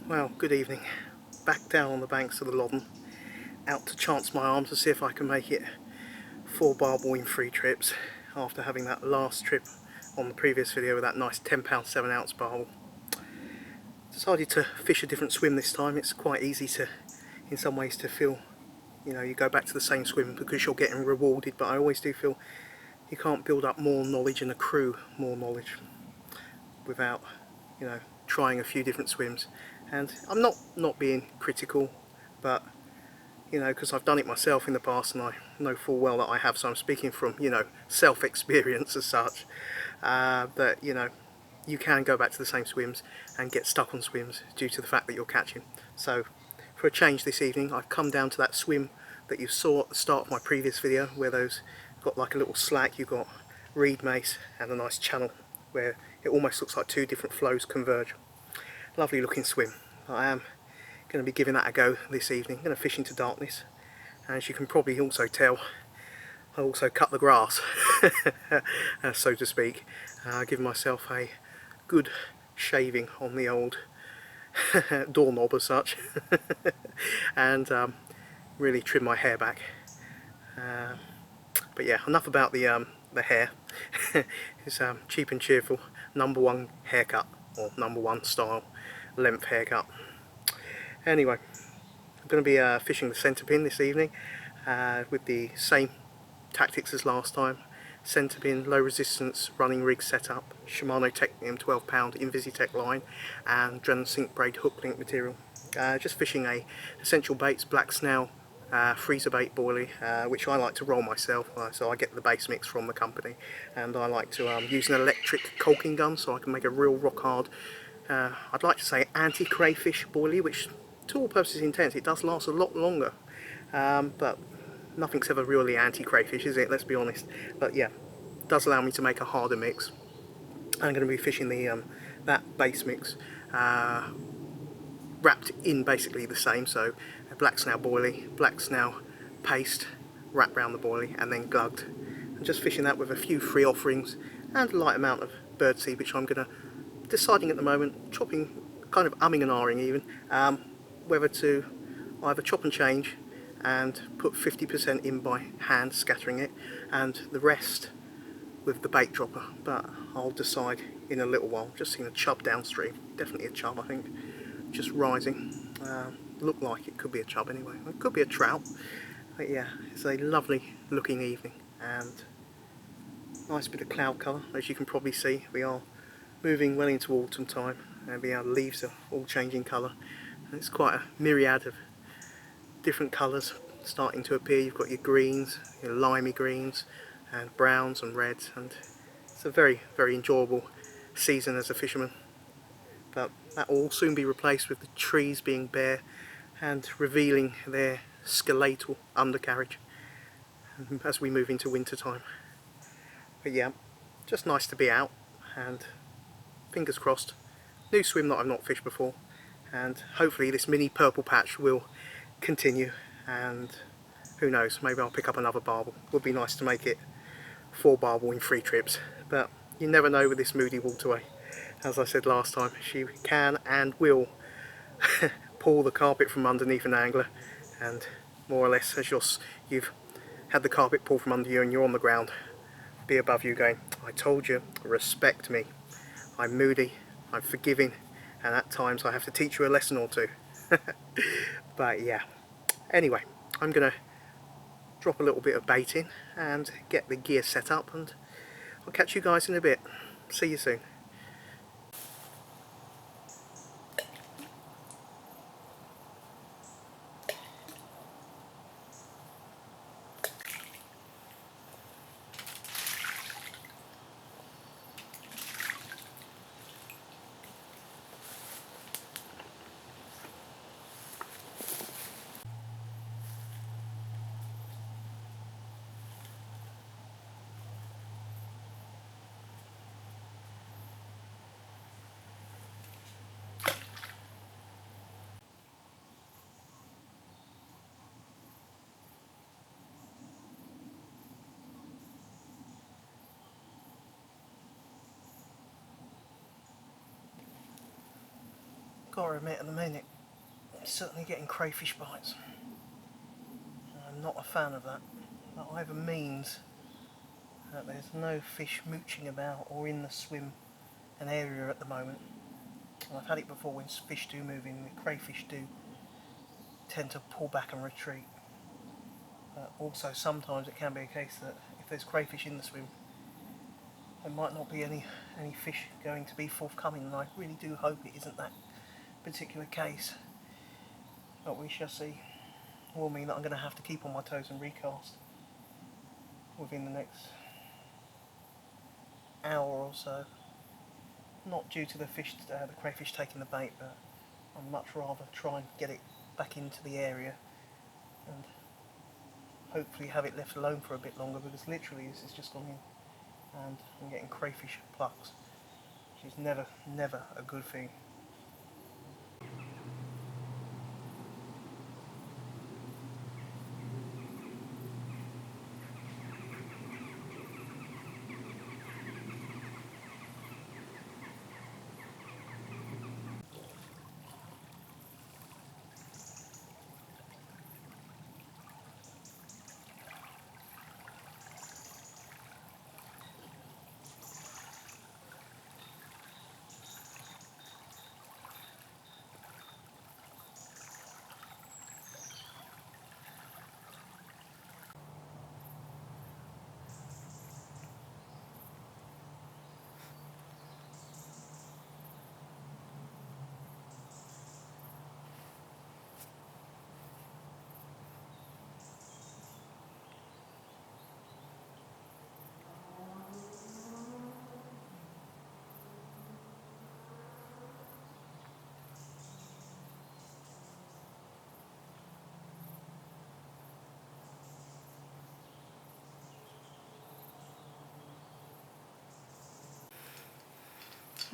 Well, good evening. Back down on the banks of the Loddon, out to chance my arm to see if I can make it 4 barbel in 3 trips after having that last trip on the previous video with that nice 10 pound 7 ounce barbel. Decided to fish a different swim this time. It's quite easy to, in some ways, to feel, you go back to the same swim because you're getting rewarded, but I always do feel you can't build up more knowledge and accrue more knowledge without, trying a few different swims. And I'm not being critical, but because I've done it myself in the past and I know full well that I have, so I'm speaking from self-experience as such, that you can go back to the same swims and get stuck on swims due to the fact that you're catching. So for a change this evening, I've come down to that swim that you saw at the start of my previous video, where those got like a little slack, you've got reed mace and a nice channel where it almost looks like 2 different flows converge. Lovely looking swim. I am going to be giving that a go this evening. I'm going to fish into darkness, and as you can probably also tell, I also cut the grass so to speak, give myself a good shaving on the old doorknob as such and really trim my hair back. But yeah, enough about the hair. It's cheap and cheerful, #1 haircut, or #1 style length haircut. Anyway, I'm going to be fishing the centre pin this evening with the same tactics as last time. Centre pin, low resistance running rig setup, Shimano Technium 12 pound Invisitech line and Dren Sink braid hook link material. Just fishing a essential baits, black snail, freezer bait boilie, which I like to roll myself, so I get the base mix from the company, and I like to use an electric caulking gun so I can make a real rock hard, I'd like to say anti-crayfish boilie, which to all purposes intents it does last a lot longer, but nothing's ever really anti-crayfish, is it? Let's be honest. But yeah, it does allow me to make a harder mix. I'm going to be fishing the that base mix wrapped in basically the same, so a black snail boilie, black snail paste wrapped around the boilie and then glugged. I'm just fishing that with a few free offerings and a light amount of birdseed, which I'm going to deciding at the moment, chopping, kind of umming and ahhing even, whether to either chop and change and put 50% in by hand, scattering it, and the rest with the bait dropper, but I'll decide in a little while. Just seen a chub downstream, definitely a chub I think, just rising. Look like it could be a chub anyway, it could be a trout, but yeah, it's a lovely looking evening and nice bit of cloud colour. As you can probably see, we are moving well into autumn time and the leaves are all changing colour, and it's quite a myriad of different colours starting to appear. You've got your greens, your limey greens and browns and reds, and it's a very enjoyable season as a fisherman, but that will soon be replaced with the trees being bare and revealing their skeletal undercarriage as we move into winter time. But yeah, just nice to be out, and fingers crossed, new swim that I've not fished before, and hopefully this mini purple patch will continue, and who knows, maybe I'll pick up another barbel. Would be nice to make it 4 barbel in 3 trips, but you never know with this moody waterway. As I said last time, she can and will pull the carpet from underneath an angler, and more or less as you've had the carpet pulled from under you and you're on the ground, be above you going, I told you, respect me. I'm moody, I'm forgiving, and at times I have to teach you a lesson or two. But yeah, anyway, I'm going to drop a little bit of bait in and get the gear set up, and I'll catch you guys in a bit. See you soon. got to admit, at the minute, I'm certainly getting crayfish bites. I'm not a fan of that. That either means that there's no fish mooching about or in the swim an area at the moment. And I've had it before when fish do move in, the crayfish do tend to pull back and retreat. Also, sometimes it can be a case that if there's crayfish in the swim, there might not be any fish going to be forthcoming, and I really do hope it isn't that particular case. But we shall see. It will mean that I'm going to have to keep on my toes and recast within the next hour or so. Not due to the crayfish taking the bait, but I'd much rather try and get it back into the area and hopefully have it left alone for a bit longer, because literally this has just gone in and I'm getting crayfish plucks, which is never a good thing.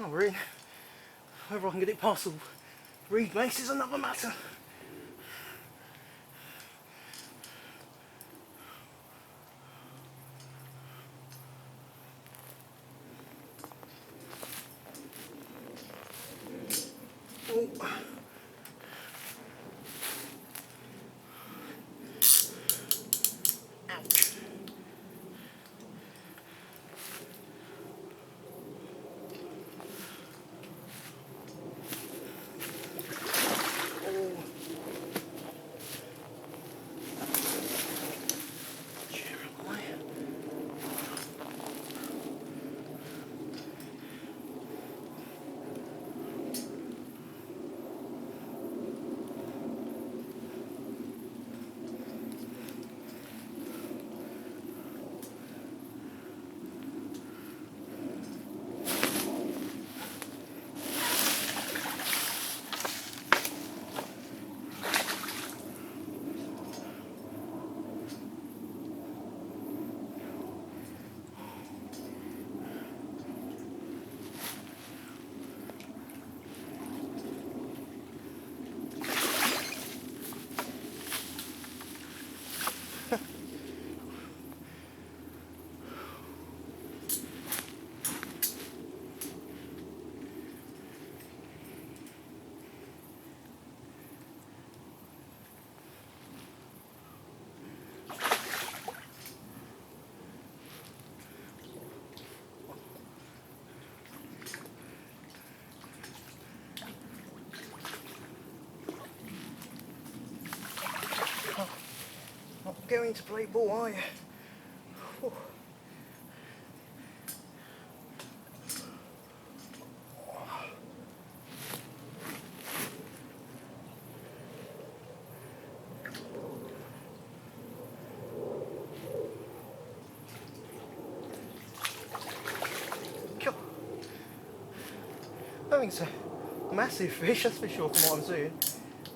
Oh, really? Whether I can get it past the reed base is another matter. Oh. Ouch. Not going to play ball, are you? Whew. I think it's a massive fish, that's for sure, from what I'm seeing.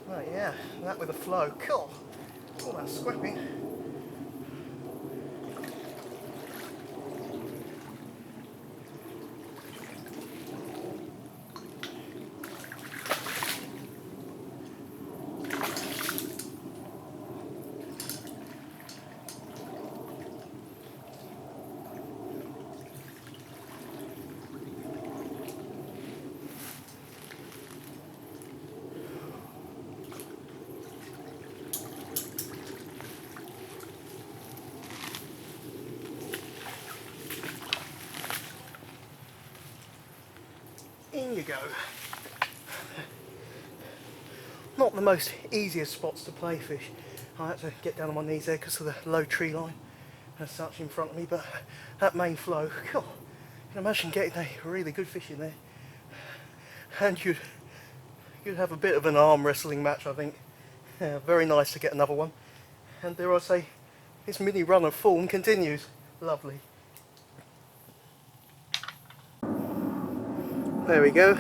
Oh yeah, that with a flow. Cool. All that scrapping. in you go. Not the most easiest spots to play fish. I had to get down on my knees there because of the low tree line as such in front of me, but that main flow, God, you can imagine getting a really good fish in there. And you'd have a bit of an arm wrestling match, I think. Yeah, very nice to get another one. And dare I say, this mini run of form continues. Lovely. There we go.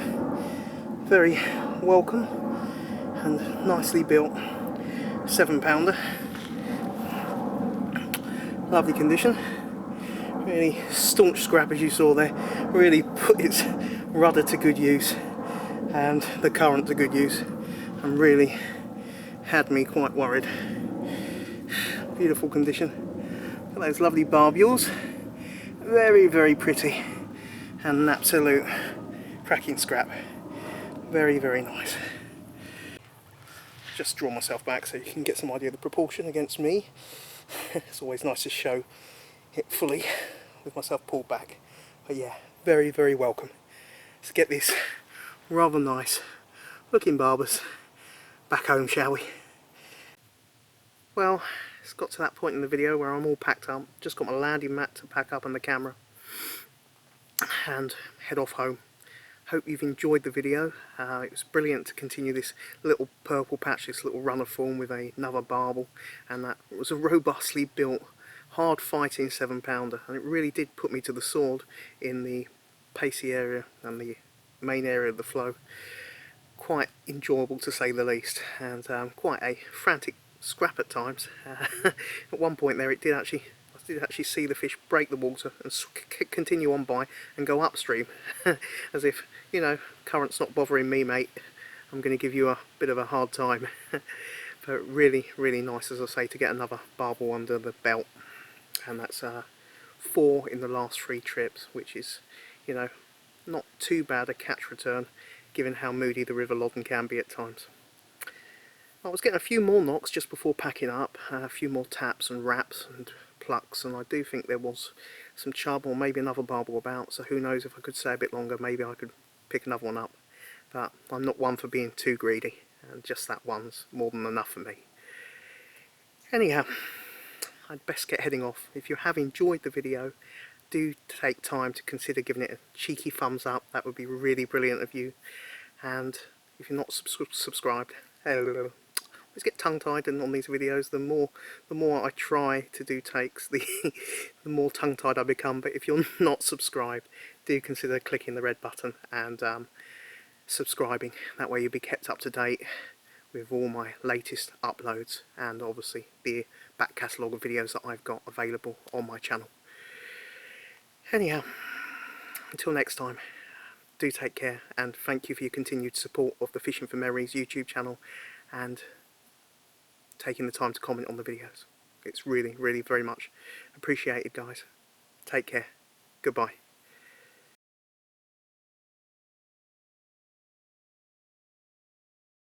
Very welcome and nicely built 7-pounder. Lovely condition. Really staunch scrap, as you saw there. Really put its rudder to good use and the current to good use, and really had me quite worried. Beautiful condition. Look at those lovely barbules. Very, very pretty and an absolute cracking scrap. Very, very nice. Just draw myself back so you can get some idea of the proportion against me. It's always nice to show it fully with myself pulled back. But yeah, very, very welcome. Let's get this rather nice looking barbers back home, shall we? Well, it's got to that point in the video where I'm all packed up. Just got my landing mat to pack up and the camera and head off home. Hope you've enjoyed the video. It was brilliant to continue this little purple patch, this little run of form with another barbel, and that was a robustly built, hard fighting 7-pounder, and it really did put me to the sword in the pacey area and the main area of the flow. Quite enjoyable to say the least, and quite a frantic scrap at times. At one point there I did actually see the fish break the water and continue on by and go upstream as if, you know, current's not bothering me, mate, I'm going to give you a bit of a hard time. But really, really nice, as I say, to get another barbel under the belt, and that's 4 in the last 3 trips, which is, you know, not too bad a catch return given how moody the River Loddon can be at times. I was getting a few more knocks just before packing up, a few more taps and raps and plucks, and I do think there was some chub or maybe another barbel about, so who knows, if I could stay a bit longer maybe I could pick another one up. But I'm not one for being too greedy, and just that one's more than enough for me. Anyhow, I'd best get heading off. If you have enjoyed the video, do take time to consider giving it a cheeky thumbs up. That would be really brilliant of you. And if you're not subscribed, hello. I get tongue-tied on these videos. The more I try to do takes, the more tongue-tied I become. But if you're not subscribed, do consider clicking the red button and subscribing. That way you'll be kept up to date with all my latest uploads, and obviously the back catalogue of videos that I've got available on my channel. Anyhow, until next time, do take care, and thank you for your continued support of the Fishing for Memories YouTube channel and taking the time to comment on the videos. It's really, really very much appreciated, guys. Take care. Goodbye.